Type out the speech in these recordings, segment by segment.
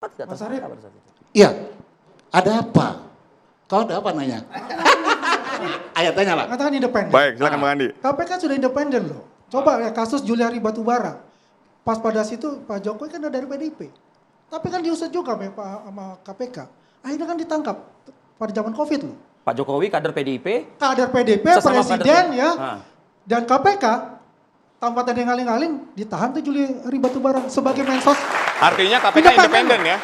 Kenapa tidak Mas tersangka Arief. pada saat itu? Iya, ada apa? Kau ada apa nanya? Ayo tanya lah. Katakan independen. Baik, silakan Bang Andi. KPK sudah independen loh. Coba ya kasus Juliari Batubara. Pas pada situ Pak Jokowi kan dari PDIP. Tapi kan diusut juga sama KPK. Akhirnya kan ditangkap pada zaman Covid loh. Pak Jokowi kader PDIP, Kader PDIP, sesama presiden kader- ya. Ah. Dan KPK tanpa ada yang ngaling-ngaling ditahan tuh Juliari Batubara sebagai mensos. Artinya KPK independen ya?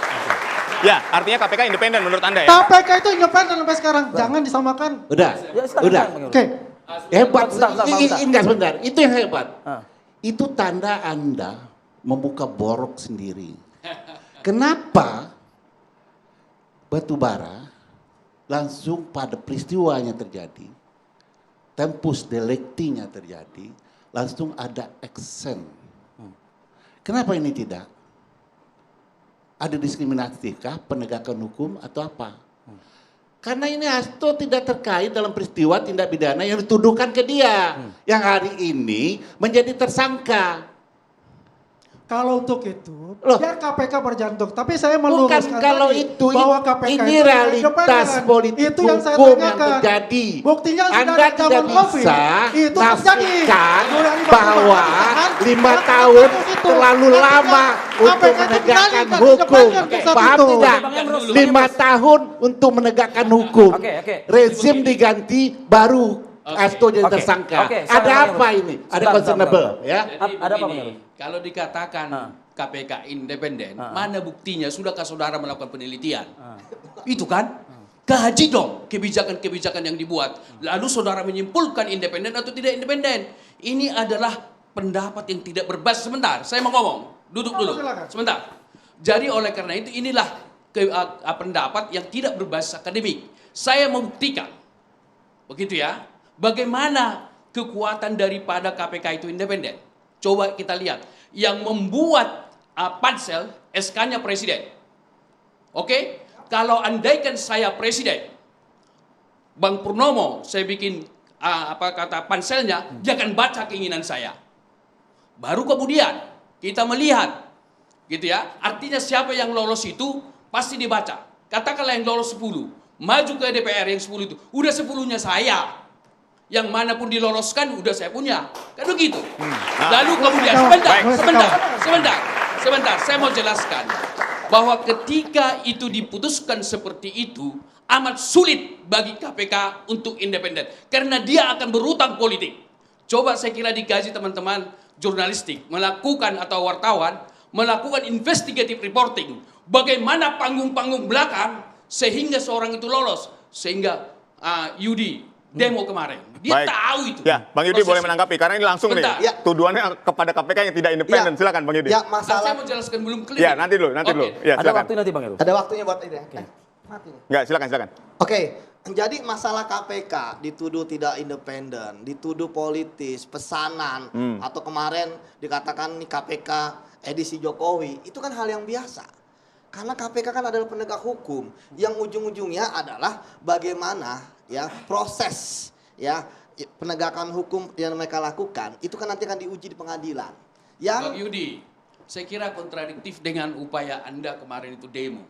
Ya, artinya KPK independen menurut Anda ya? KPK itu independen sampai sekarang. Jangan disamakan. Udah, Ya, silakan, udah. Bang Yul. Oke. Hebat. Bentar. Enggak sebentar. Itu yang hebat. Ah. Itu tanda Anda membuka borok sendiri. Kenapa Batubara langsung pada peristiwanya terjadi, tempus delictinya terjadi, langsung ada action. Kenapa ini tidak? Ada diskriminatifkah penegakan hukum atau apa? Karena ini Hasto tidak terkait dalam peristiwa tindak pidana yang dituduhkan ke dia. Yang hari ini menjadi tersangka. Kalau untuk itu, Loh. biar KPK berjalan untuk. Tapi saya Bukan meluruskan kalau tadi itu, bahwa KPK ini itu realitas independen. politik Itu yang saya hukum yang tanyakan. terjadi. Buktinya sudah Anda ada tidak zaman Covid. bisa Itu terjadi. nafikan Juliari bahwa Batubara, 5 kan? tahun Itu. terlalu KPK lama untuk itu menegakkan dikendalikan, hukum. independen saat Paham itu. tidak? Bang Emrus, 5 tahun untuk menegakkan hukum. Oke. Rezim diganti baru Hasto jadi Oke, tersangka. oke, Ada saya apa Bang Emrus. ini? Ada Sebentar, concernable sebentar. ya. Jadi Ada apa, begini, Bang Heru? kalau dikatakan KPK independen, mana buktinya? Sudahkah saudara melakukan penelitian? Itu kan? Kaji dong kebijakan-kebijakan yang dibuat. Lalu saudara menyimpulkan independen atau tidak independen. Ini adalah pendapat yang tidak berbasis. Sebentar, saya mau ngomong. Duduk dulu. Silakan. Sebentar. Jadi oleh karena itu inilah pendapat yang tidak berbasis akademik. Saya membuktikan. Begitu ya. Bagaimana kekuatan daripada KPK itu independen? Coba kita lihat. Yang membuat pansel SK-nya presiden. Oke? Kalau andaikan saya presiden, Bang Purnomo, saya bikin panselnya, dia akan baca keinginan saya. Baru kemudian kita melihat, gitu ya. Artinya siapa yang lolos itu pasti dibaca. Katakanlah yang lolos 10, maju ke DPR yang 10 itu, udah 10-nya saya. Yang mana pun diloloskan udah saya punya. Kan begitu. Lalu kemudian sebentar, saya mau jelaskan bahwa ketika itu diputuskan seperti itu amat sulit bagi KPK untuk independen karena dia akan berutang politik. Coba saya kira dikaji teman-teman jurnalistik melakukan atau wartawan melakukan investigative reporting bagaimana panggung-panggung belakang sehingga seorang itu lolos sehingga Yudi demo kemarin. Dia Baik. tahu itu. Ya, Bang Yudi Proses. boleh menanggapi karena ini langsung Sebentar. nih. Ya. Tuduhannya kepada KPK yang tidak independen. Ya. Silakan Bang Yudi. Ya, Nah, saya masalah mau jelaskan belum clear. Ya, nanti dulu. Oke. Ya, Ada silakan. waktu nanti Bang Heru. ada waktunya buat ini ya. Mati nih. Enggak, silakan. Oke, jadi masalah KPK dituduh tidak independen, dituduh politis, pesanan, atau kemarin dikatakan nih KPK edisi Jokowi, itu kan hal yang biasa. Karena KPK kan adalah penegak hukum yang ujung-ujungnya adalah bagaimana ya proses ya penegakan hukum yang mereka lakukan itu kan nanti akan diuji di pengadilan. Bang Yang Yudi, saya kira kontradiktif dengan upaya Anda kemarin itu demo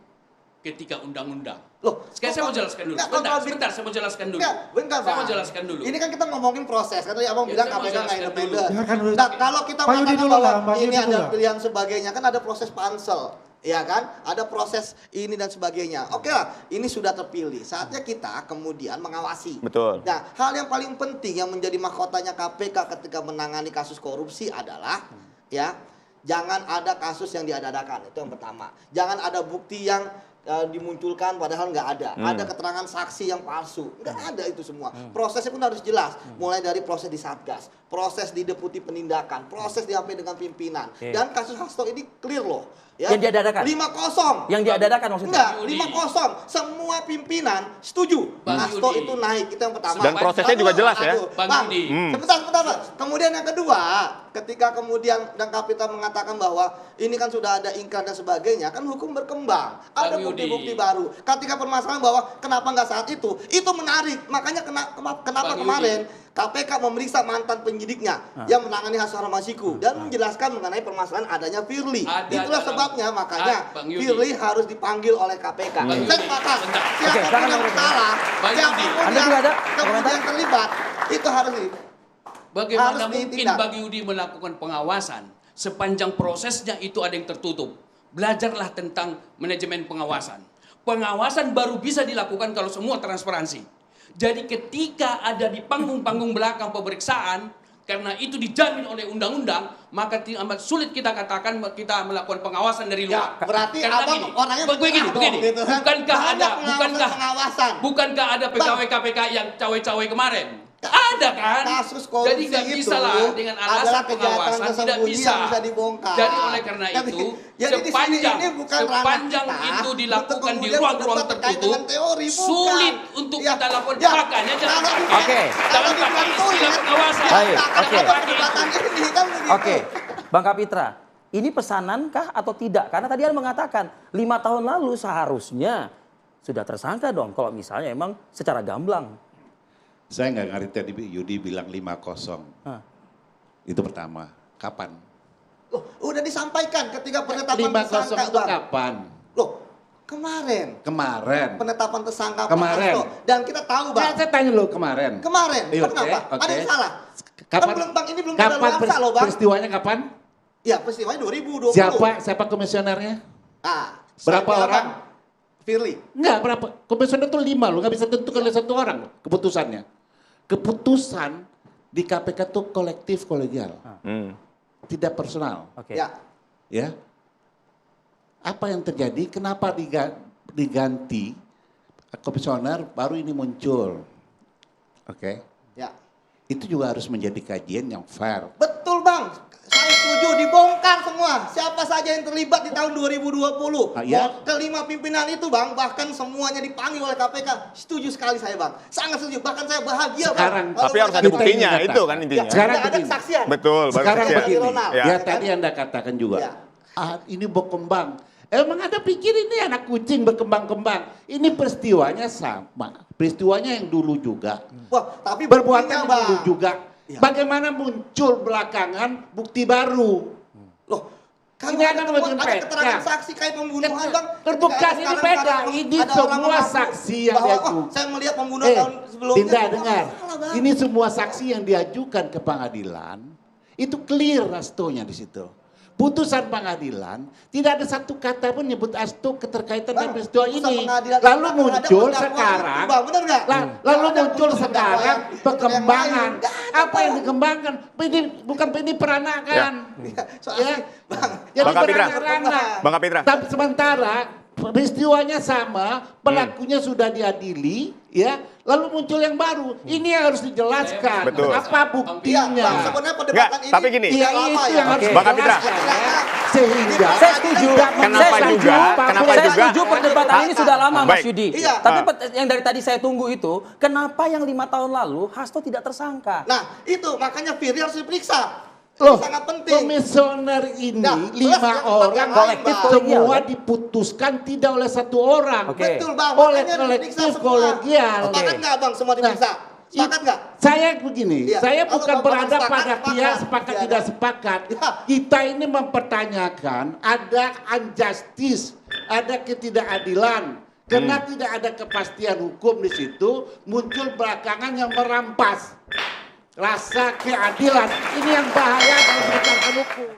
ketika undang-undang. loh, Sekarang saya mau jelaskan dulu. Enggak, Sebentar, saya mau jelaskan dulu. Bentar, Saya mau Bang. jelaskan dulu. Ini kan kita ngomongin proses. Kan tadi Abang Ya, bilang saya mau KPK nggak jelaskan independen. dulu. Biarkan dulu. Nah, kalau kita Pak Yudi mengatakan dulu bahwa lah, Bang ini Yudi ada dulu lah. pilihan sebagainya, kan ada proses pansel. Ya kan? Ada proses ini dan sebagainya. Oke lah, ini sudah terpilih. Saatnya kita kemudian mengawasi. Betul. Nah, hal yang paling penting yang menjadi mahkotanya KPK ketika menangani kasus korupsi adalah ya, jangan ada kasus yang diada-adakan. Itu yang pertama. Jangan ada bukti yang dimunculkan padahal nggak ada. Ada keterangan saksi yang palsu. Nggak ada itu semua. Prosesnya pun harus jelas. Mulai dari proses di Satgas, proses di Deputi Penindakan, proses sampai dengan pimpinan. Oke. Dan kasus Hasto ini clear loh. Ya. Yang diadakan? 5-0. Yang diadakan maksudnya? Enggak, Yudi. 5-0. Semua pimpinan setuju. Bang Hasto Yudi. itu naik. Itu yang pertama. Dan prosesnya juga jelas ya. Bang Bang, Yudi. sebentar, Bang. Kemudian yang kedua, ketika kemudian dan Kapita mengatakan bahwa ini kan sudah ada ingkar dan sebagainya, kan hukum berkembang. Ada Bang Yudi. bukti-bukti baru. Ketika permasalahan bahwa kenapa nggak saat itu menarik. Makanya kenapa Bang kemarin KPK memeriksa mantan penyidiknya yang menangani kasus Harun Masiku dan menjelaskan mengenai permasalahan adanya Firly. Ada Itulah dalam- sebabnya makanya Bang Yudi. Firly harus dipanggil oleh KPK. Bang Yudi, Saya sepakat. bentar. Siapapun silakan, yang Bang salah, Bang Yudi. siapapun Anda yang juga ada kemudian terlibat, itu harus Bagaimana Harus mungkin ditindak. bagi Yudi melakukan pengawasan sepanjang prosesnya itu ada yang tertutup? Belajarlah tentang manajemen pengawasan. Pengawasan baru bisa dilakukan kalau semua transparansi. Jadi ketika ada di panggung-panggung belakang pemeriksaan, karena itu dijamin oleh undang-undang, maka amat sulit kita katakan kita melakukan pengawasan dari luar. Ya, berarti Karena abang gini, orangnya begini, betul, begini. gitu kan. Bukankah ada, Banyak pengawasan. bukankah ada pegawai KPK yang cawe-cawe kemarin? Ada kan? Kasus korupsi Jadi nggak itu bisa lah dengan alasan adalah kejahatan pengawasan tidak tersembunyi bisa. yang bisa dibongkar. Jadi oleh karena Jadi- itu jadi di sini ini bukan ranah sepanjang kita itu untuk dilakukan di kemudian ruang-ruang berdebat terkait tertutup, dengan teori, bukan. sulit untuk Ya, kita lakukan. ya, Makanya jangan kalau pakai, di- Oke. jangan kalau pakai dibantuin, istilah pengawasan. Baik, ya, oke. ada perdebatan ini kan begitu. Oke, Bang Kapitra, ini pesanankah atau tidak? Karena tadi Anda mengatakan 5 tahun lalu seharusnya sudah tersangka dong kalau misalnya emang secara gamblang. Saya nggak ngerti tadi Yudi bilang 5-0. Hah. Itu pertama. Kapan? Loh, udah disampaikan ketika penetapan 5-0 tersangka, itu Bang. kapan? Loh, kemarin Kemarin. penetapan tersangka Pak Kemarin. Hasto. Dan kita tahu, Bang. Saya tanya lo kemarin. Kemarin, Iya, kenapa? oke, Ada yang oke. salah? Kapan? Kan belum, Bang, ini belum Kapan kadaluarsa loh, Bang. peristiwanya kapan? Ya, peristiwanya 2020. Siapa komisionernya? Ah, Berapa saya orang? bilang, Firly. Enggak, berapa? Komisioner itu 5 lo, nggak bisa tentukan oleh satu orang keputusannya. Keputusan di KPK itu kolektif kolegial, tidak personal. Oke. Ya, Ya, apa yang terjadi? Kenapa diganti komisioner baru ini muncul? Oke, ya. itu juga harus menjadi kajian yang fair. Betul, Bang. Saya setuju, dibongkar semua. Siapa saja yang terlibat di tahun 2020. Ah, ya? Kelima pimpinan itu, Bang, bahkan semuanya dipanggil oleh KPK. Setuju sekali saya, Bang. Sangat setuju. Bahkan saya bahagia, Sekarang- Bang. Tapi harus ada Kita buktinya, ingin itu kan katakan. intinya. Sekarang ada begini. kesaksian. Betul, baru Sekarang kesaksian. begini, Ronald. ya, Ya. tadi Anda katakan juga, Ya. ini berkembang. Emang Anda pikir ini anak kucing berkembang-kembang? Ini peristiwanya sama. Peristiwanya yang dulu juga. Wah, tapi Perbuatan buktinya, yang Bang. dulu juga. Ya. Bagaimana muncul belakangan bukti baru? Loh, kalau Ini ada, ada temuan, kemajuan ada PK. keterangan saksi kayak pembunuhan, Bang. Terbuka, Ketika ini sekarang beda. ada Ini orang semua mengaku saksi yang bahwa, diajukan. "Oh, saya melihat pembunuhan tahun sebelumnya." Dinda, Itu dengar. nggak masalah, Bang. Ini semua saksi yang diajukan ke pengadilan, itu clear Hastonya di situ. Putusan pengadilan, tidak ada satu kata pun nyebut Hasto keterkaitan dengan Bang, peristiwa putusan ini. pengadilan Lalu terhadap muncul terdakwa sekarang, itu, Bang, bener nggak? lalu Nggak ada muncul putusan sekarang terdakwa yang perkembangan. lain. Nggak ada, Apa yang Bang. dikembangkan? Ini bukan ini peranakan. Ya, soalnya, Bang. Jadi Bang Kapitra. berangan-angan. Bang Kapitra. Tapi sementara peristiwanya sama, pelakunya sudah diadili, ya. Lalu muncul yang baru. Ini yang harus dijelaskan. Betul. Apa Iya, buktinya? Bang, sebenarnya perdebatan ini. tapi gini. Iya, apa itu ya? yang harus Oke. Bang Kapitra. dijelaskan, ya. Sehingga Saya setuju. Kenapa Saya setuju. juga? Kenapa Saya juga? setuju perdebatan ini sudah lama, Mas Baik. Yudi. Iya. Tapi yang dari tadi saya tunggu itu, kenapa yang 5 tahun lalu Hasto tidak tersangka? Nah, itu makanya Firly harus diperiksa. Loh, Ini sangat penting. komisioner ini Nah, 5 plus yang orang yang kolektif lain, Bang. kolegial, semua kan? diputuskan tidak oleh satu orang. Oke. Betul, Bang. Oleh Makanya kolektif diperiksa semua. kolegial. Sepakat nggak, Bang, semua diperiksa? Sepakat nggak? Saya begini, Iya. saya Kalau bukan Bapak berada sepakat, pada pihak sepakat. sepakat Iya, tidak kan? sepakat. Ya. Kita ini mempertanyakan ada injustice, ada ketidakadilan. Karena tidak ada kepastian hukum di situ, muncul belakangan yang merampas rasa keadilan. Ini yang bahaya dalam penegakan hukum.